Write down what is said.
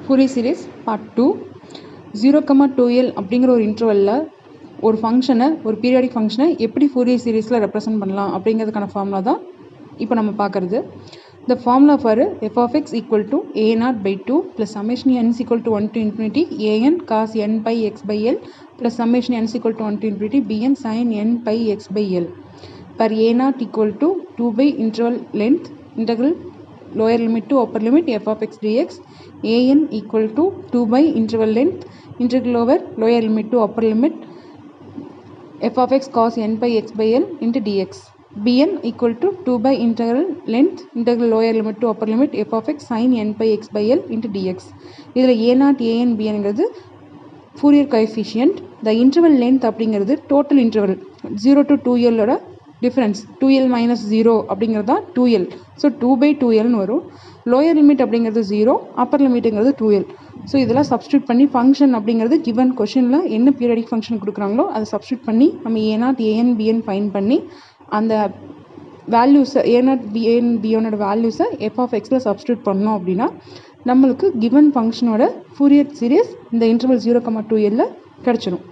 Fourier series part 2 0,2l அப்படிங்கிற ஒரு இன்டர்வலில் ஒரு ஃபங்க்ஷனை, ஒரு பீரியாடிக் ஃபங்க்ஷனை எப்படி ஃபோரியர் சீரிஸில் ரெப்ரசென்ட் பண்ணலாம் அப்படிங்கிறதுக்கான ஃபார்முலா தான் இப்போ நம்ம பார்க்குறது. The formula for f of x equal to a0/2 plus summation n is equal to 1 to infinity an cos n pi x by l plus summation n is equal to 1 to infinity bn sin n pi x by l per a0 equal to 2 by interval length integral lower limit to upper limit f of x dx, an equal to 2 by interval length integral over lower limit to upper limit f of x cos n pi x by l into dx, bn equal to 2 by integral length integral lower limit to upper limit f of x sin n pi x by l into dx. இதில் a0 an bnங்கிறது Fourier coefficient. The interval length அப்படிங்கிறது total interval 0 to 2l ஓட difference 2l minus 0 அப்படிங்கிறது தான் 2l. So 2/2lன்னு வரும். Lower limit அப்படிங்கிறது 0, Appar லிமிட்டுங்கிறது 2l. So இதெல்லாம் substitute பண்ணி ஃபங்க்ஷன் அப்படிங்கிறது கிவன் கொஷனில் என்ன பீரியாடிக் ஃபங்க்ஷன் கொடுக்குறாங்களோ அதை சப்ஸ்டியூட் பண்ணி நம்ம a0 an bn ஃபைன் பண்ணி அந்த வேல்யூஸை a0 an bnோட வேல்யூஸை f of xல் சப்ஸ்டியூட் பண்ணோம் அப்படின்னா நம்மளுக்கு கிவன் ஃபங்க்ஷனோட ஃபோரியர் சீரிஸ் இந்த இன்டர்வல் 0,2l கிடச்சிடும்.